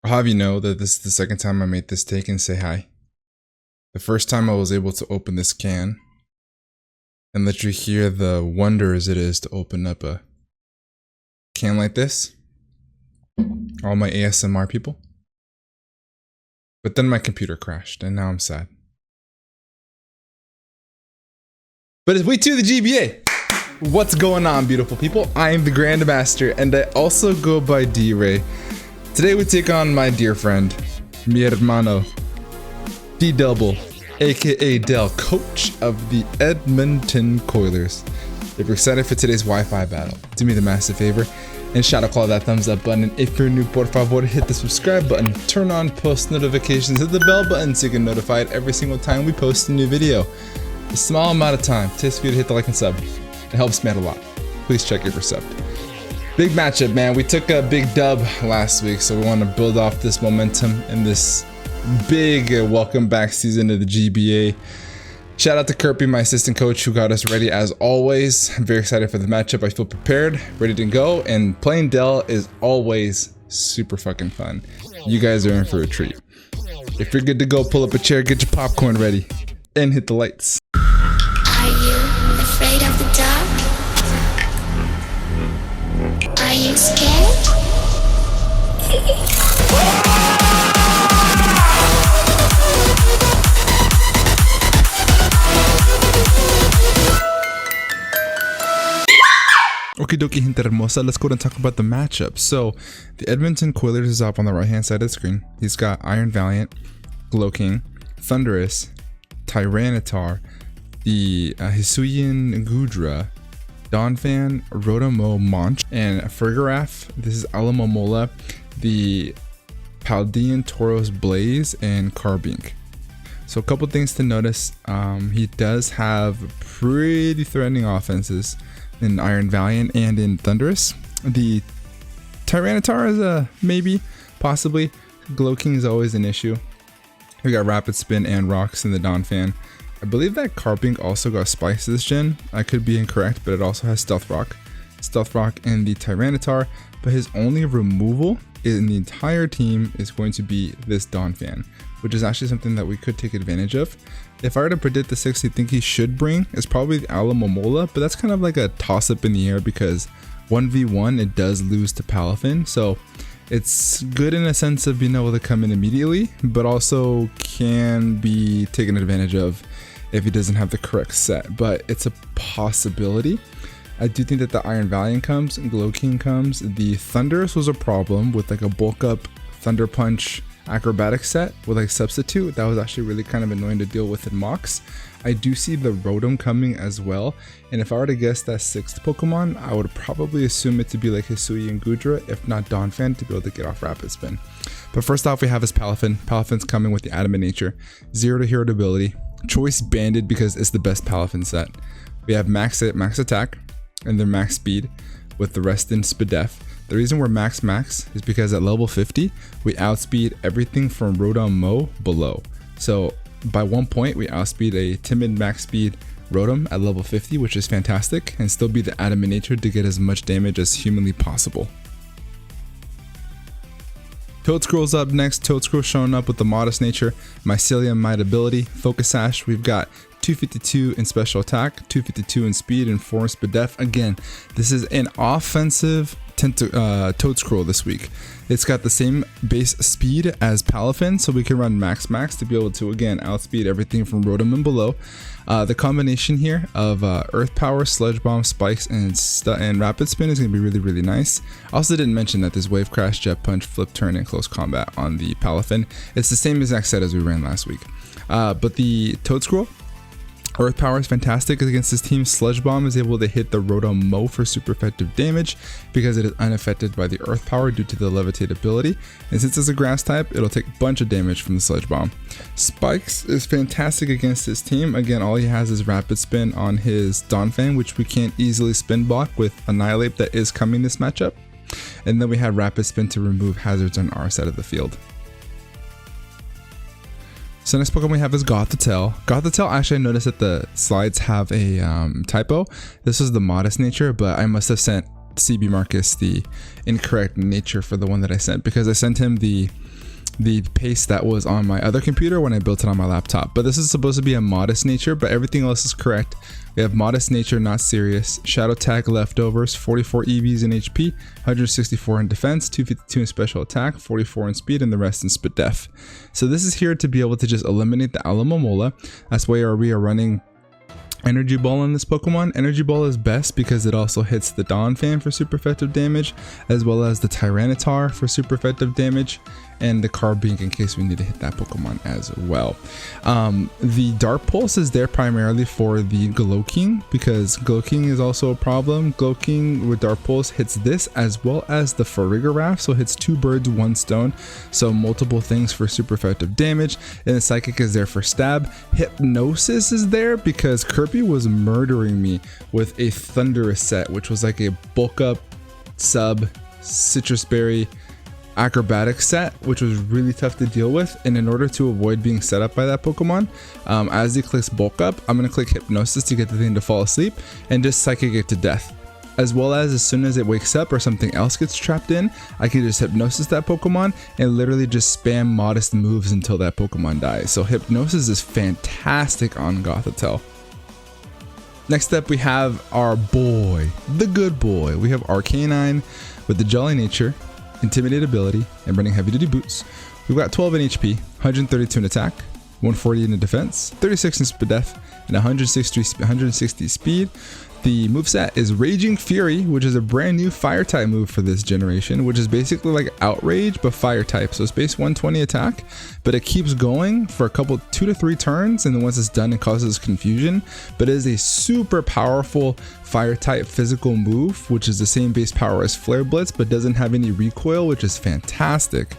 I'll have you know that this is the second time I made this take and say hi. The first time I was able to open this can and let you hear the wonders it is to open up a can like this. All my ASMR people. But then my computer crashed and now I'm sad. But it's week 2 of the GBA. What's going on, beautiful people? I am the Grandmaster and I also go by D.Rey. Today we take on my dear friend, mi hermano, D-Double, aka Del, coach of the Edmonton Coilers. If you're excited for today's Wi-Fi battle, do me the massive favor and shout out, call that thumbs up button. And if you're new, por favor, hit the subscribe button, turn on post notifications, hit the bell button so you get notified every single time we post a new video. A small amount of time takes for you to hit the like and sub. It helps me out a lot. Please check if you're subbed. Big matchup, man. We took a big dub last week, so we want to build off this momentum in this big welcome back season of the GBA. Shout out to Kirby, my assistant coach, who got us ready as always. I'm very excited for the matchup. I feel prepared, ready to go, and playing Del is always super fucking fun. You guys are in for a treat. If you're good to go, pull up a chair, get your popcorn ready, and hit the lights. Are you afraid of the dark? Are you scared? Okie dokie, gente hermosa. Let's go and talk about the matchup. So, the Edmonton Coilers is up on the right hand side of the screen. He's got Iron Valiant, Glow King, Thunderous, Tyranitar, the Hisuian Gudra, Donphan, Rotomo Monch, and Fergaraf. This is Alamomola, the Paldean Tauros Blaze, and Carbink. So a couple things to notice. He does have pretty threatening offenses in Iron Valiant and in Thunderous. The Tyranitar is a maybe, possibly. Glow King is always an issue. We got Rapid Spin and Rocks in the Donphan. I believe that Carbink also got Spikes this gen. I could be incorrect, but it also has Stealth Rock in the Tyranitar, but his only removal in the entire team is going to be this Donphan, which is actually something that we could take advantage of. If I were to predict the 6 I think he should bring, it's probably the Alamomola, but that's kind of like a toss-up in the air because 1v1 it does lose to Palafin, so it's good in a sense of being able to come in immediately, but also can be taken advantage of if he doesn't have the correct set, but it's a possibility. I do think that the Iron Valiant comes, Glow King comes. The Thunderous was a problem with like a bulk up Thunder Punch acrobatic set with like substitute. That was actually really kind of annoying to deal with in mocks. I do see the Rotom coming as well, and if I were to guess that 6th Pokemon, I would probably assume it to be like Hisui and Gudra, if not Donphan, to be able to get off Rapid Spin. But first off, we have his Palafin. Palafin's coming with the Adamant Nature, 0 to hero ability, choice banded because it's the best Palafin set. We have max attack and their max speed with the rest in Spadef. The reason we're max is because at level 50 we outspeed everything from Rotom below. So by 1 point we outspeed a timid max speed Rotom at level 50, which is fantastic, and still be the Adamant Nature to get as much damage as humanly possible. Toadscroll's up next. Toadscroll showing up with the Modest Nature, Mycelium Might ability, Focus Sash. We've got 252 in special attack, 252 in speed, and 4 in Spadef. Again, this is an offensive Toadscroll this week. It's got the same base speed as Palafin, so we can run max to be able to again outspeed everything from Rotom and below. The combination here of Earth Power, Sludge Bomb, Spikes, and Rapid Spin is going to be really, really nice. I also didn't mention that there's Wave Crash, Jet Punch, Flip Turn, and Close Combat on the Palafin. It's the same exact set as we ran last week. But the Toadscroll, Earth Power is fantastic against this team. Sludge Bomb is able to hit the Rotom for super effective damage because it is unaffected by the Earth Power due to the Levitate ability. And since it's a grass type, it'll take a bunch of damage from the Sludge Bomb. Spikes is fantastic against this team. Again, all he has is Rapid Spin on his Donphan, which we can't easily spin block with Annihilate that is coming this matchup. And then we have Rapid Spin to remove hazards on our side of the field. So next Pokemon we have is Gothitelle. Gothitelle, actually I noticed that the slides have a typo. This was the Modest Nature, but I must have sent CB Marcus the incorrect nature for the one that I sent, because I sent him the paste that was on my other computer when I built it on my laptop. But this is supposed to be a modest nature, but everything else is correct. We have modest nature, not serious, shadow tag leftovers, 44 EVs in HP, 164 in defense, 252 in special attack, 44 in speed, and the rest in spit def. So this is here to be able to just eliminate the Alamomola. That's why we are running Energy Ball on this Pokemon. Energy Ball is best because it also hits the Donphan for super effective damage, as well as the Tyranitar for super effective damage, and the Carbink in case we need to hit that Pokemon as well. The Dark Pulse is there primarily for the Gloking, because Gloking is also a problem. Gloking with Dark Pulse hits this as well as the Farigiraf, so it hits 2 birds, 1 stone, so multiple things for super effective damage. And the Psychic is there for stab. Hypnosis is there because Kirby was murdering me with a Thunderous set, which was like a bulk up sub citrus berry acrobatic set, which was really tough to deal with. And in order to avoid being set up by that Pokemon, as he clicks bulk up, I'm going to click Hypnosis to get the thing to fall asleep and just Psychic it to death. As well as soon as it wakes up or something else gets trapped in, I can just Hypnosis that Pokemon and literally just spam modest moves until that Pokemon dies. So Hypnosis is fantastic on Gothitelle. Next up, we have our boy, the good boy. We have Arcanine with the Jolly Nature, Intimidate ability, and running heavy duty boots. We've got 12 in HP, 132 in attack, 140 in defense, 36 in speed def, and 160 speed. The moveset is Raging Fury, which is a brand new fire type move for this generation, which is basically like Outrage but fire type. So it's base 120 attack, but it keeps going for a couple 2 to 3 turns, and then once it's done it causes confusion. But it is a super powerful fire type physical move, which is the same base power as Flare Blitz but doesn't have any recoil, which is fantastic.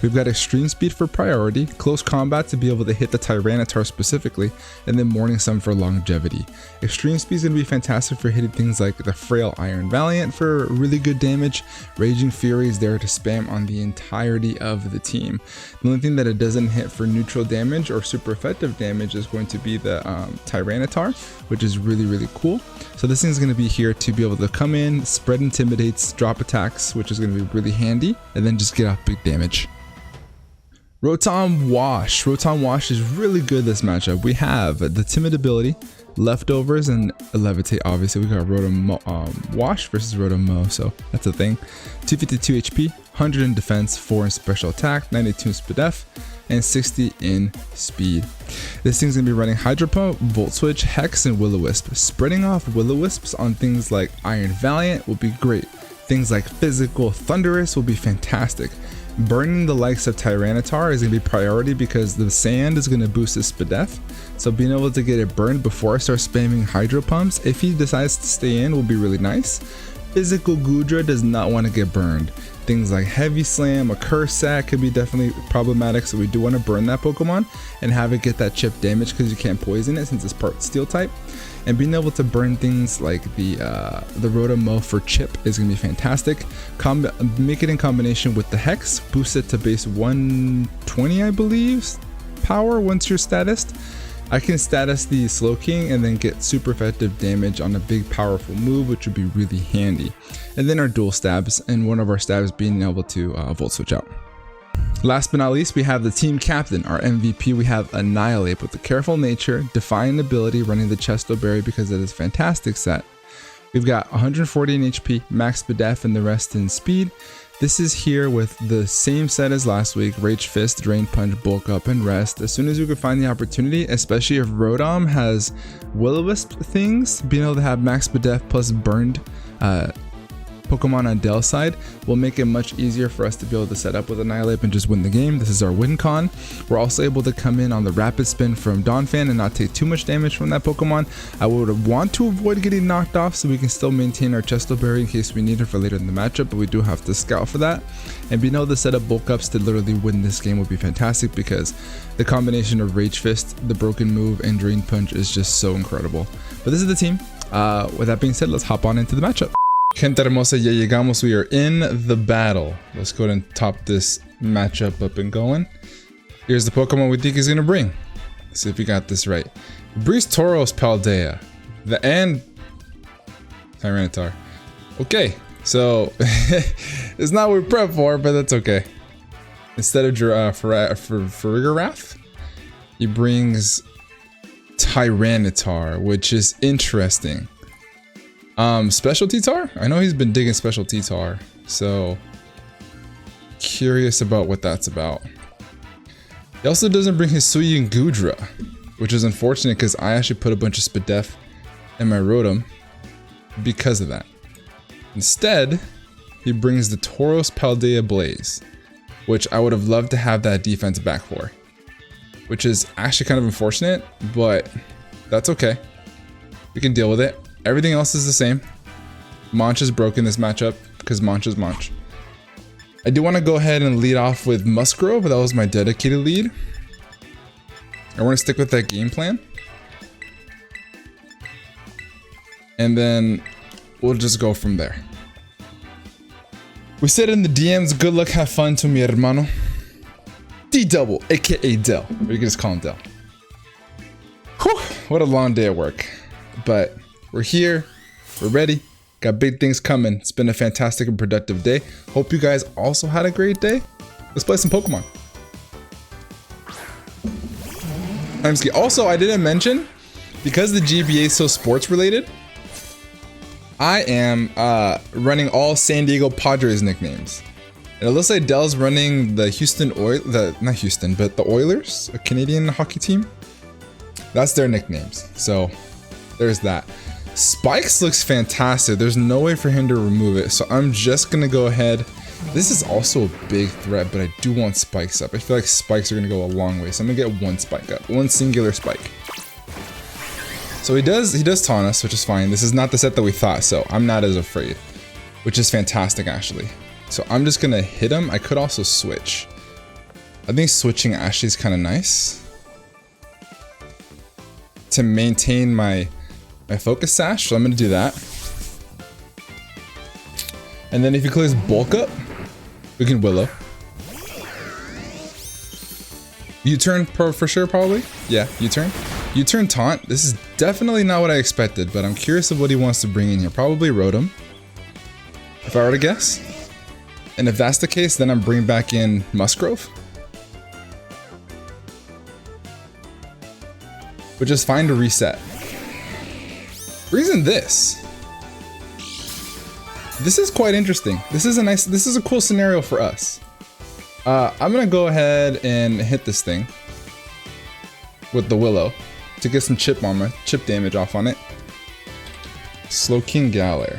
We've got extreme speed for priority, close combat to be able to hit the Tyranitar specifically, and then Morning Sun for longevity. Extreme speed is going to be fantastic for hitting things like the frail Iron Valiant for really good damage. Raging Fury is there to spam on the entirety of the team. The only thing that it doesn't hit for neutral damage or super effective damage is going to be the Tyranitar, which is really cool. So this thing is going to be here to be able to come in, spread intimidates, drop attacks, which is going to be really handy, and then just get off big damage. Rotom Wash. Rotom Wash is really good this matchup. We have the Timid ability, Leftovers, and Levitate. Obviously, we got Rotom Wash versus Rotom Mo, so that's a thing. 252 HP, 100 in defense, 4 in special attack, 92 in speed def, and 60 in speed. This thing's gonna be running Hydro Pump, Volt Switch, Hex, and Will-O-Wisp. Spreading off Will-O-Wisps on things like Iron Valiant will be great. Things like Physical Thunderous will be fantastic. Burning the likes of Tyranitar is going to be priority because the sand is going to boost his speed def. So being able to get it burned before I start spamming Hydro Pumps, if he decides to stay in, will be really nice. Physical Goodra does not want to get burned. Things like Heavy Slam, a Curse Sack could be definitely problematic, so we do want to burn that Pokemon and have it get that chip damage because you can't poison it since it's part Steel type. And being able to burn things like the Rotom Mo for chip is going to be fantastic. Make it in combination with the Hex, boost it to base 120, I believe, power once you're statused. I can status the Slowking and then get super effective damage on a big powerful move, which would be really handy. And then our dual stabs, and one of our stabs being able to Volt Switch out. Last but not least, we have the team captain, our MVP. We have Annihilate with the Careful Nature, Defiant ability, running the Chesto Berry because it is a fantastic set. We've got 140 in HP, max speed def, and the rest in speed. This is here with the same set as last week, Rage Fist, Drain Punch, Bulk Up, and Rest. As soon as you can find the opportunity, especially if Rotom has Will-O-Wisp things, being able to have max speed def plus burned Pokemon on Dell's side will make it much easier for us to be able to set up with Annihilate and just win the game. This is our win con. We're also able to come in on the Rapid Spin from Donphan and not take too much damage from that Pokemon. I would want to avoid getting knocked off so we can still maintain our Chesto Berry in case we need it for later in the matchup, but we do have to scout for that. And being able to set up bulk ups to literally win this game would be fantastic because the combination of Rage Fist, the Broken Move, and Drain Punch is just so incredible. But this is the team. With that being said, let's hop on into the matchup. Gente hermosa, ya llegamos. We are in the battle. Let's go ahead and top this matchup up and going. Here's the Pokemon we think he's gonna bring. Let's see if we got this right. Breeze Tauros Paldea. And Tyranitar. Okay, So it's not what we prep for, but that's okay. Instead of Farigarath, he brings Tyranitar, which is interesting. Specialty Tar? I know he's been digging Specialty Tar, so curious about what that's about. He also doesn't bring his Suyin Gudra, which is unfortunate because I actually put a bunch of Spadef in my Rotom because of that. Instead, he brings the Tauros Paldea Blaze, which I would have loved to have that defense back for, which is actually kind of unfortunate, but that's okay. We can deal with it. Everything else is the same. Monch is broken this matchup because Monch is Monch. I do want to go ahead and lead off with Musgrove, but that was my dedicated lead. I want to stick with that game plan. And then we'll just go from there. We said in the DMs, good luck, have fun to mi hermano. D-Double, aka Del. Or you can just call him Del. Whew, what a long day at work. But we're here, we're ready. Got big things coming. It's been a fantastic and productive day. Hope you guys also had a great day. Let's play some Pokemon. Also, I didn't mention, because the GBA is so sports related, I am running all San Diego Padres nicknames. And it looks like Dell's running the the Oilers, a Canadian hockey team. That's their nicknames. So there's that. Spikes looks fantastic. There's no way for him to remove it. So I'm just going to go ahead. This is also a big threat, but I do want spikes up. I feel like spikes are going to go a long way. So I'm going to get one spike up. One singular spike. So he does taunt us, which is fine. This is not the set that we thought, so I'm not as afraid. Which is fantastic, actually. So I'm just going to hit him. I could also switch. I think switching actually is kind of nice. To maintain my focus sash, so I'm going to do that. And then if he clears bulk up, we can Willow. U-turn for sure, probably. Yeah, U-turn. U-turn taunt. This is definitely not what I expected, but I'm curious of what he wants to bring in here. Probably Rotom, if I were to guess. And if that's the case, then I'm bringing back in Musgrove, which is fine to reset. Reason this is quite interesting. This is a cool scenario for us. I'm gonna go ahead and hit this thing with the Willow to get some chip damage off on it. Slowking Galar.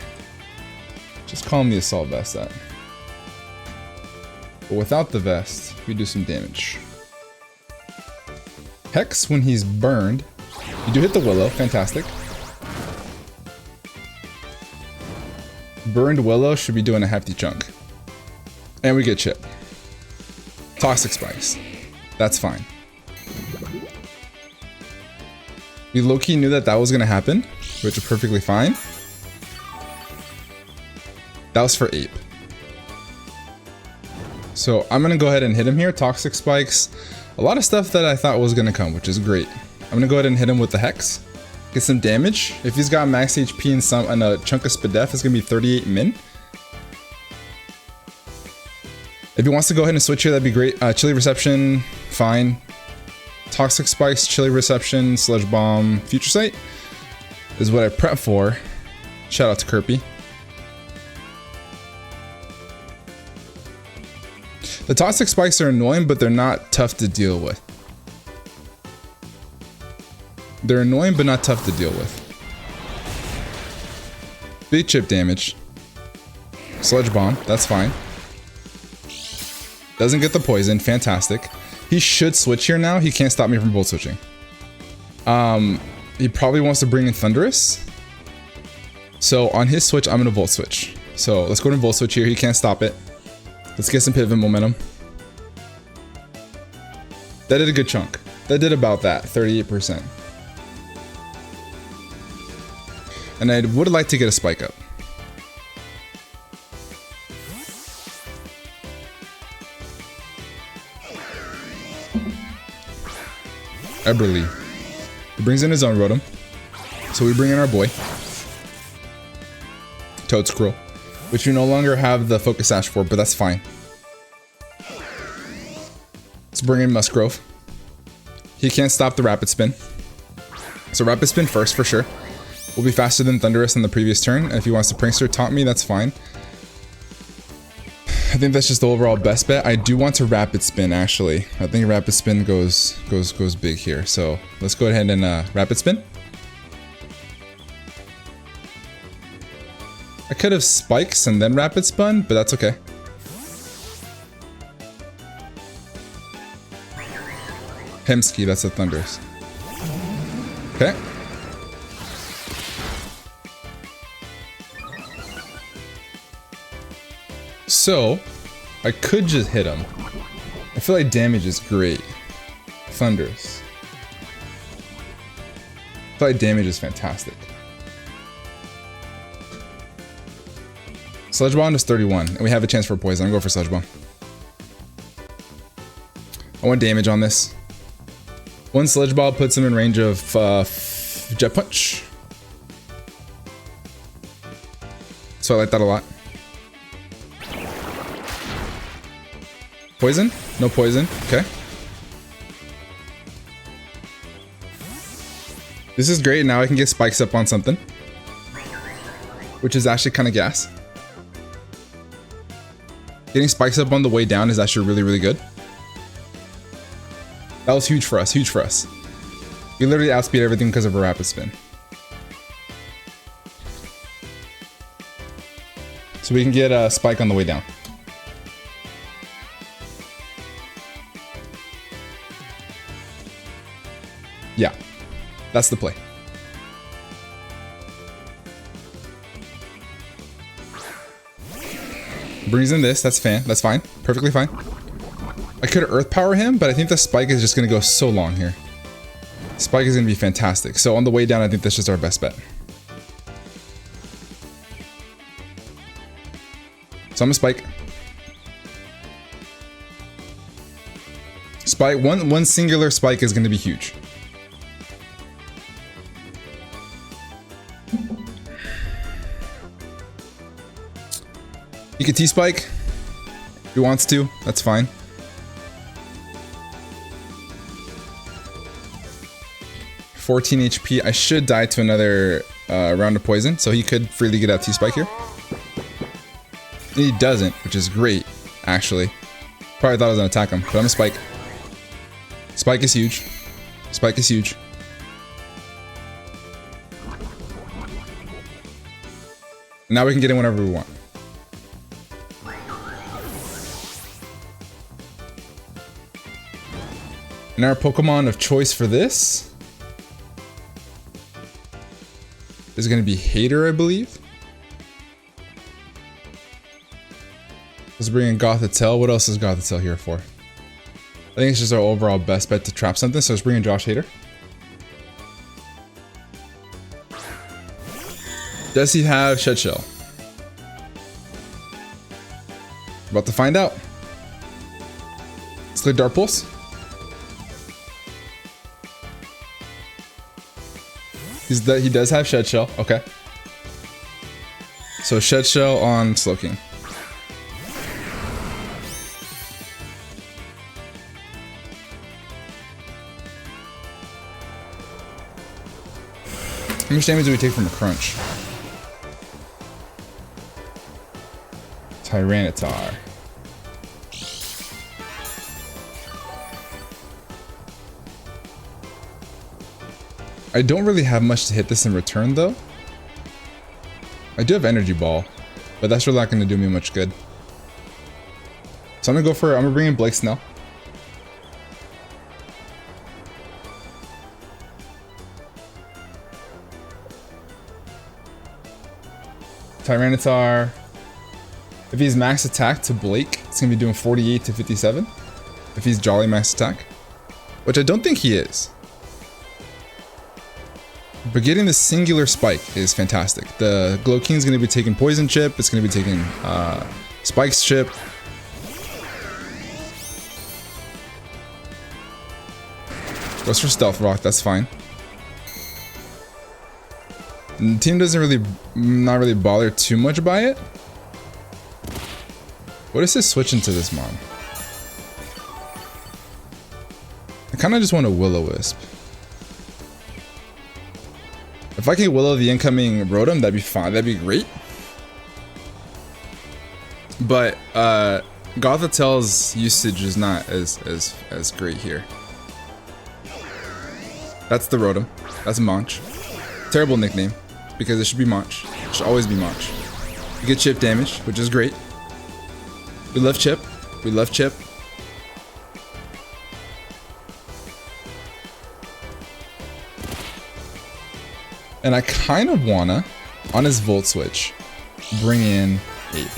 Just call him the Assault Vest that. But without the vest, we do some damage. Hex when he's burned. You do hit the Willow, fantastic. Burned Willow should be doing a hefty chunk. And we get chip. Toxic Spikes. That's fine. We low-key knew that was going to happen, which is perfectly fine. That was for Ape. So I'm going to go ahead and hit him here. Toxic Spikes. A lot of stuff that I thought was going to come, which is great. I'm going to go ahead and hit him with the Hex. Get some damage. If he's got max HP and a chunk of Spadef, it's going to be 38 min. If he wants to go ahead and switch here, that'd be great. Chilly Reception, fine. Toxic Spikes, Chilly Reception, Sludge Bomb, Future Sight is what I prep for. Shout out to Kirby. The Toxic Spikes are annoying, but they're not tough to deal with. They're annoying, but not tough to deal with. Big chip damage. Sludge Bomb, that's fine. Doesn't get the poison, fantastic. He should switch here now. He can't stop me from Volt Switching. He probably wants to bring in Thunderous. So on his switch, I'm gonna Volt Switch. So let's go to Volt Switch here. He can't stop it. Let's get some pivot momentum. That did a good chunk. That did about that, 38%. And I would like to get a spike up. Eberly. He brings in his own Rotom. So we bring in our boy. Toad Scroll. which you no longer have the focus sash for, but that's fine. Let's bring in Musgrove. He can't stop the rapid spin. So rapid spin first for sure. Will be faster than Thunderous in the previous turn. And if he wants to Prankster taunt me, that's fine. I think that's just the overall best bet. I do want to rapid spin actually. I think rapid spin goes big here. So let's go ahead and rapid spin. I could have spikes and then rapid spun, but that's okay. Hemsky, that's a Thunderous. Okay. So, I could just hit him. I feel like damage is great. Thunderous. I feel like damage is fantastic. Sludge Bomb is 31, and we have a chance for poison. I'm going to go for Sludge Bomb. I want damage on this. One Sludge Ball puts him in range of Jet Punch. So I like that a lot. Poison? No poison. Okay. This is great. Now I can get spikes up on something, which is actually kind of gas. Getting spikes up on the way down is actually really, really good. That was huge for us. Huge for us. We literally outspeed everything because of a rapid spin. So we can get a spike on the way down. Yeah, that's the play. Brings in this, that's fine, perfectly fine. I could Earth Power him, but I think the spike is just gonna go so long here. Spike is gonna be fantastic. So on the way down, I think that's just our best bet. So I'm gonna spike. Spike, one singular spike is gonna be huge. He could T-spike if he wants to, that's fine. $14 HP. I should die to another round of poison, so he could freely get out T-spike here. And he doesn't, which is great, actually. Probably thought I was gonna attack him, but I'm gonna spike. Spike is huge. Spike is huge. Now we can get in whenever we want. And our Pokemon of choice for this is going to be Hater, I believe. Let's bring in Gothitelle. What else is Gothitelle here for? I think it's just our overall best bet to trap something, so let's bring in Josh Hater. Does he have Shed Shell? About to find out. Let's play Dragapults. He does have Shed Shell, okay. So Shed Shell on Slowking. How much damage do we take from a crunch? Tyranitar. I don't really have much to hit this in return though. I do have Energy Ball, but that's really not going to do me much good. So I'm gonna bring in Blake Snell. Tyranitar. If he's max attack to Blake, it's gonna be doing 48 to 57. If he's Jolly max attack, which I don't think he is. But getting the singular spike is fantastic. The Glow King's gonna be taking Poison Chip. It's gonna be taking Spike's Chip. Goes for Stealth Rock. That's fine. And the team doesn't not really bother too much by it. What is this switch into this mod? I kind of just want a Will-O-Wisp. If I can Willow the incoming Rotom, that'd be fine. That'd be great. But Gothitel's usage is not as great here. That's the Rotom. That's Monch. Terrible nickname because it should be Monch. It should always be Monch. You get chip damage, which is great. We love chip. We love chip. And I kind of wanna, on his Volt Switch, bring in Ape.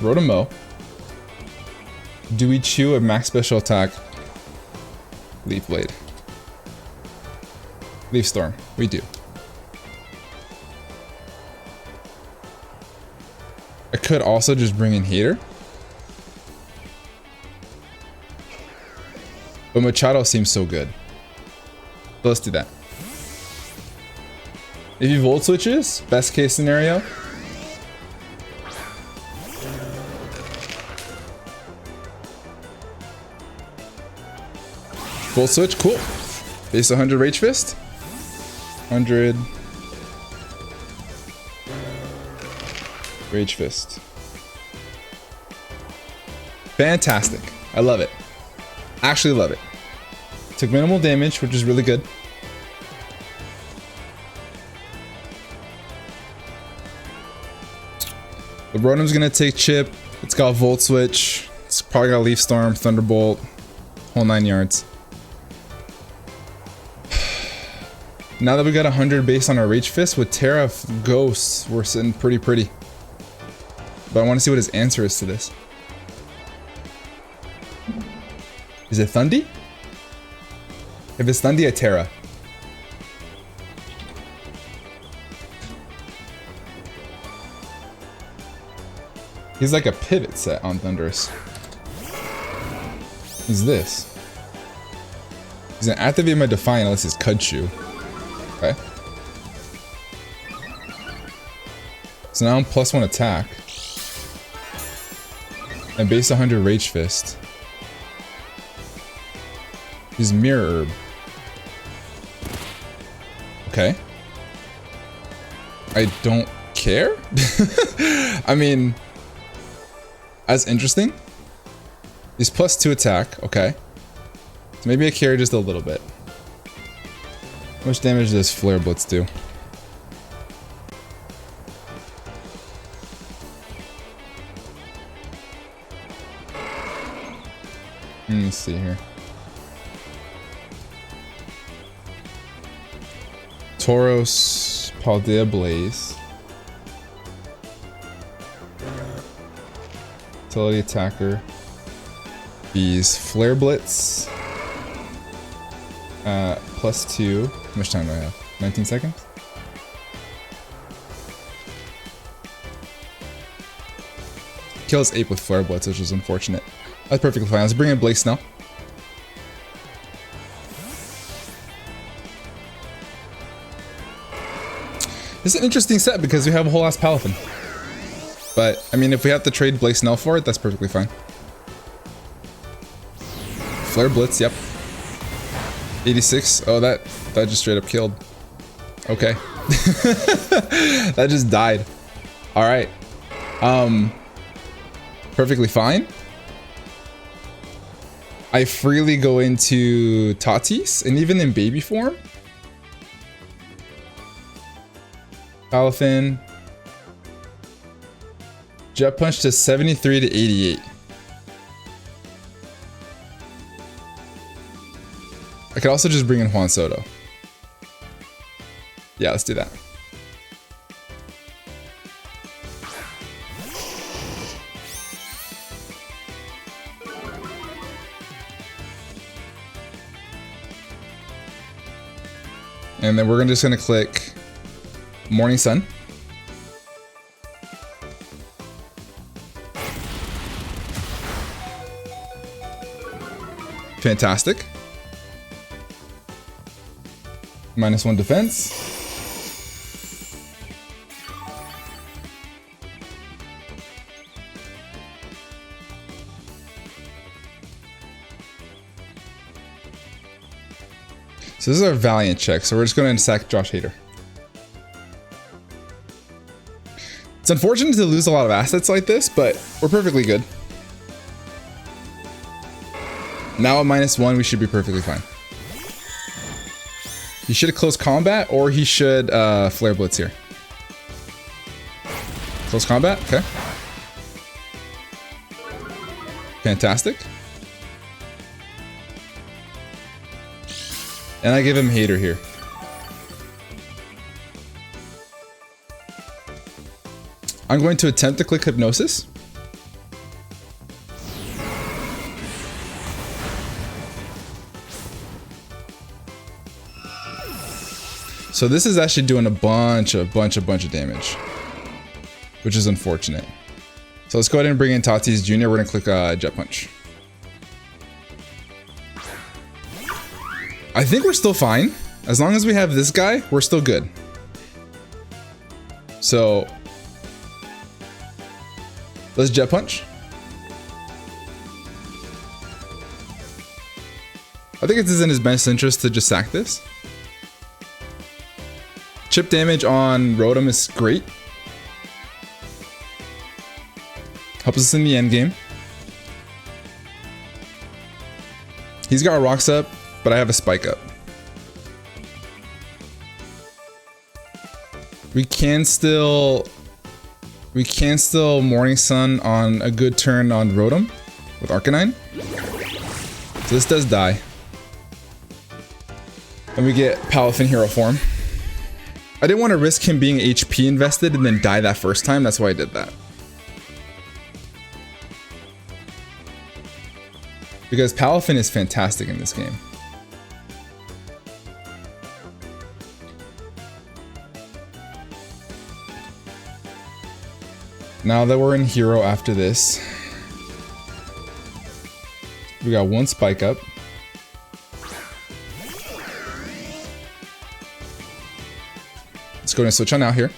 Rotom-O. Do we chew a max special attack? Leaf Blade. Leaf Storm. We do. I could also just bring in Hater. But Machado seems so good. So let's do that. If he Volt Switches, best case scenario. Volt Switch, cool. Base 100 Rage Fist. 100. Rage Fist. Fantastic. I love it. Actually love it. Took minimal damage, which is really good. The Rotom's gonna take chip. It's got Volt Switch. It's probably got Leaf Storm, Thunderbolt, whole 9 yards. Now that we got 100 base on our Rage Fist with Terra Ghosts, we're sitting pretty. But I want to see what his answer is to this. Is it Thundy? If it's Thundy, a Terra. He's like a pivot set on Thundurus. Who's this? He's gonna activate my Defiant unless it's Cudshoe. Okay. So now I'm +1 attack. And base 100 Rage Fist. He's Mirror Herb. Okay. I don't care. I mean, that's interesting. He's +2 attack. Okay. So maybe I care just a little bit. How much damage does Flare Blitz do? Let me see here. Tauros, Paldea Blaze. Utility attacker. Bees, Flare Blitz. +2. How much time do I have? 19 seconds? Kills Ape with Flare Blitz, which is unfortunate. That's perfectly fine. Let's bring in Blake Snell. This is an interesting set because we have a whole ass Palafin. But, I mean, if we have to trade Blake Snell for it, that's perfectly fine. Flare Blitz, yep. 86. Oh, that just straight up killed. Okay. That just died. Alright. Perfectly fine. I freely go into Tatis, and even in baby form. Palafin. Jet Punch to 73 to 88. I could also just bring in Juan Soto. Yeah, let's do that. And then we're just gonna click Morning Sun. Fantastic. -1 defense. So this is our Valiant check. So we're just going to sack Josh Hader. It's unfortunate to lose a lot of assets like this, but we're perfectly good. Now at -1, we should be perfectly fine. He should have closed combat, or he should flare blitz here. Close combat, okay. Fantastic. And I give him Hater here. I'm going to attempt to click Hypnosis. So this is actually doing a bunch of damage, which is unfortunate. So let's go ahead and bring in Tatis Jr. We're gonna click Jet Punch. I think we're still fine. As long as we have this guy, we're still good. So let's Jet Punch. I think it is in his best interest to just sack this. Chip damage on Rotom is great. Helps us in the end game. He's got rocks up, but I have a spike up. We can still Morning Sun on a good turn on Rotom with Arcanine. So this does die. And we get Palafin Hero form. I didn't want to risk him being HP invested and then die that first time. That's why I did that. Because Palafin is fantastic in this game. Now that we're in Hero after this, we got one spike up. Let's go and switch on out here.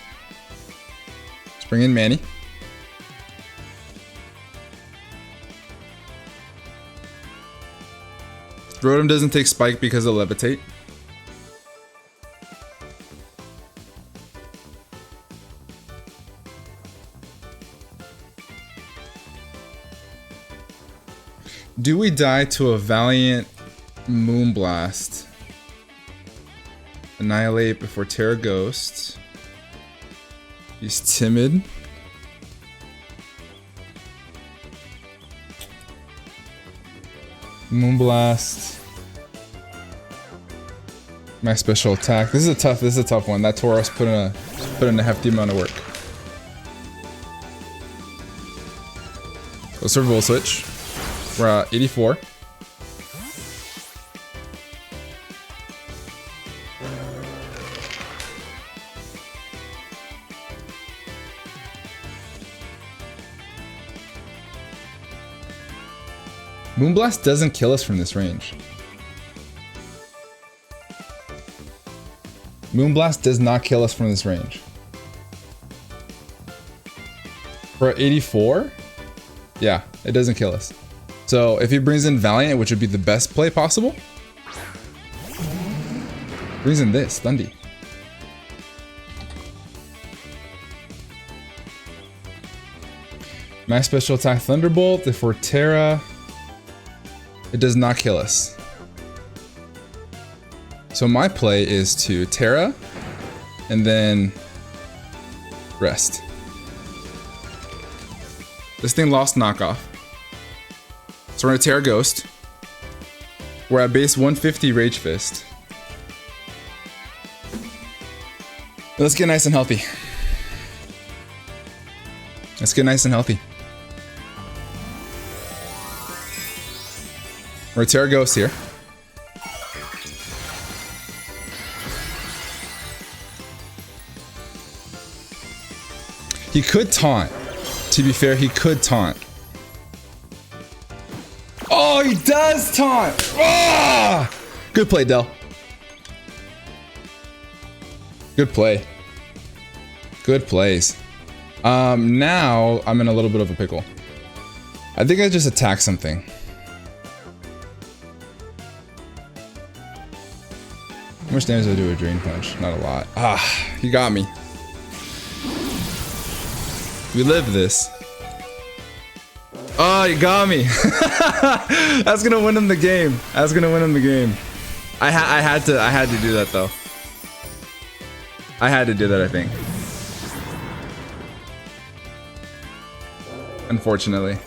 Let's bring in Manny. Rotom doesn't take spike because of Levitate. Do we die to a Valiant Moonblast? Annihilate before Terra Ghost. He's timid. Moonblast. My special attack. This is a tough one. That Tauros put in a hefty amount of work. Let's Volt Switch. We're at 84. Moonblast doesn't kill us from this range. Moonblast does not kill us from this range. We're at 84. Yeah, it doesn't kill us. So if he brings in Valiant, which would be the best play possible, brings in this, Thundy. My special attack Thunderbolt, if we're Terra, it does not kill us. So my play is to Terra and then rest. This thing lost knockoff. So we're gonna Terra Ghost. We're at base 150 Rage Fist. Let's get nice and healthy. Let's get nice and healthy. We're at Terra Ghost here. He could taunt. To be fair, he could taunt. Oh, he does taunt! Ah! Good play, Del. Good play. Good plays. Now I'm in a little bit of a pickle. I think I just attacked something. How much damage do I do with Drain Punch? Not a lot. Ah, you got me. We live this. Oh, you got me. That's gonna win him the game. That's gonna win him the game. I had to do that though. I had to do that, I think. Unfortunately.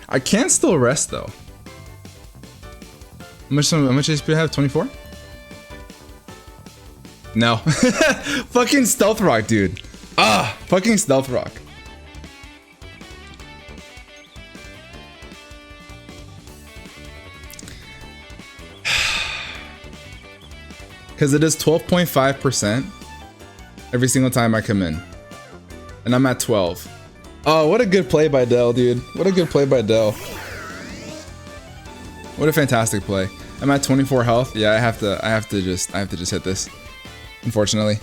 I can still rest though. How much HP do I have? 24? No. Fucking Stealth Rock, dude. Ah, fucking Stealth Rock. Because it is 12.5% every single time I come in. And I'm at 12. Oh, what a good play by Dell, dude. What a good play by Dell. What a fantastic play. I'm at 24 health. Yeah, I have to just hit this. Unfortunately.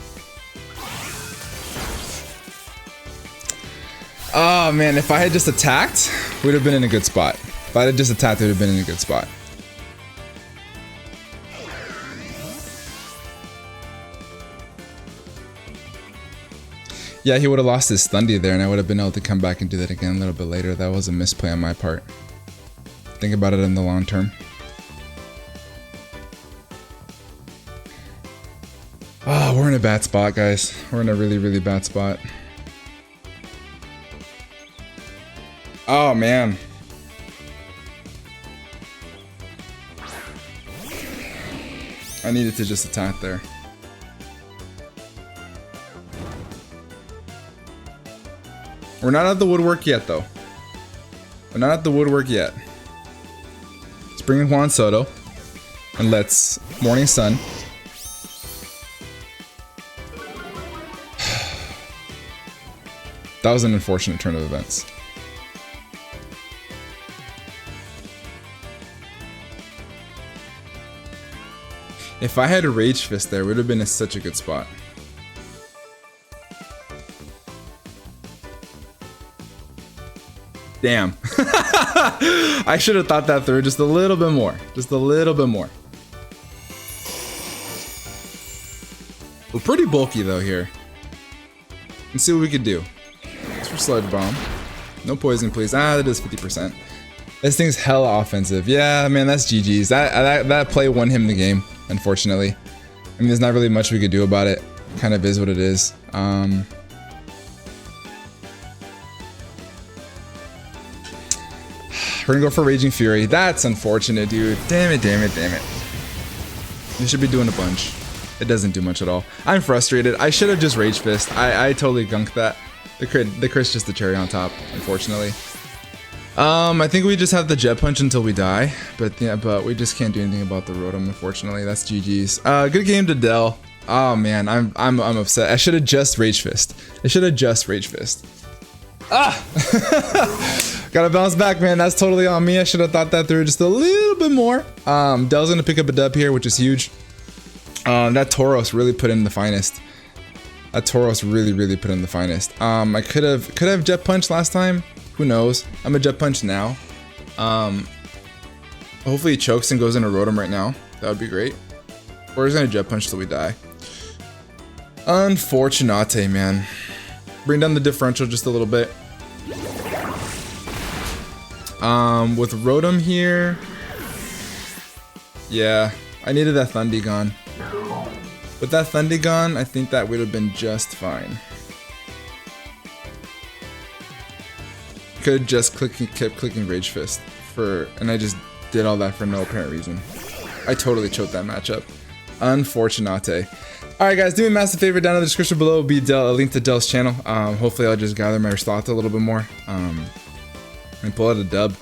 Oh man, if I had just attacked, we'd have been in a good spot. If I had just attacked, we'd have been in a good spot. Yeah, he would have lost his Thundy there, and I would have been able to come back and do that again a little bit later. That was a misplay on my part. Think about it in the long term. Oh, we're in a bad spot, guys. We're in a really, really bad spot. Oh, man. I needed to just attack there. We're not at the woodwork yet, though. We're not at the woodwork yet. Let's bring in Juan Soto. And let's Morning Sun. That was an unfortunate turn of events. If I had a Rage Fist there, it would have been in such a good spot. Damn. I should have thought that through just a little bit more. Just a little bit more. We're pretty bulky though here. Let's see what we could do. Let's for Sludge Bomb. No poison, please. Ah, that is 50%. This thing's hella offensive. Yeah, man, that's GG's. That play won him the game, unfortunately. I mean, there's not really much we could do about it. Kind of is what it is. We're gonna go for Raging Fury. That's unfortunate, dude. Damn it, damn it, damn it. You should be doing a bunch. It doesn't do much at all. I'm frustrated. I should have just Rage Fist. I totally gunked that. The crit's just the cherry on top, unfortunately. I think we just have the Jet Punch until we die. But yeah, but we just can't do anything about the Rotom, unfortunately. That's GG's. Good game to Dell. Oh man, I'm upset. I should have just Rage Fist. I should have just Rage Fist. Ah! Gotta bounce back, man. That's totally on me. I should have thought that through just a little bit more. Dell's gonna pick up a dub here, which is huge. That Tauros really put in the finest. That Tauros really put in the finest. I could have Jet Punch last time. Who knows? I'm a Jet Punch now. Hopefully he chokes and goes into Rotom right now. That would be great. Or he's gonna Jet Punch till we die. Unfortunate, man. Bring down the differential just a little bit. With Rotom here, yeah, I needed that Thundegon. With that Thundegon, I think that would have been just fine. Could have just kept clicking Rage Fist and I just did all that for no apparent reason. I totally choked that matchup. Unfortunate. Alright guys, do me a massive favor, down in the description below will be a link to Dell's channel. Hopefully I'll just gather my thoughts a little bit more. And pull out a dub.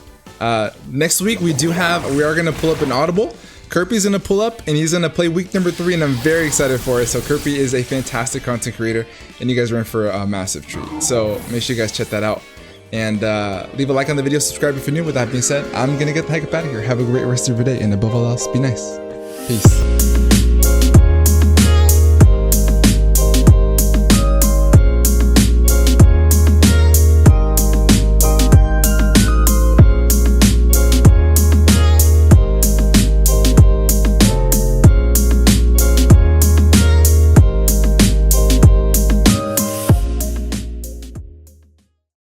Next week we are gonna pull up an Audible. Kirby's gonna pull up and he's gonna play week number 3 and I'm very excited for it. So Kirby is a fantastic content creator and you guys are in for a massive treat. So make sure you guys check that out. And leave a like on the video, subscribe if you're new. With that being said, I'm gonna get the heck up out of here. Have a great rest of your day and above all else, be nice. Peace.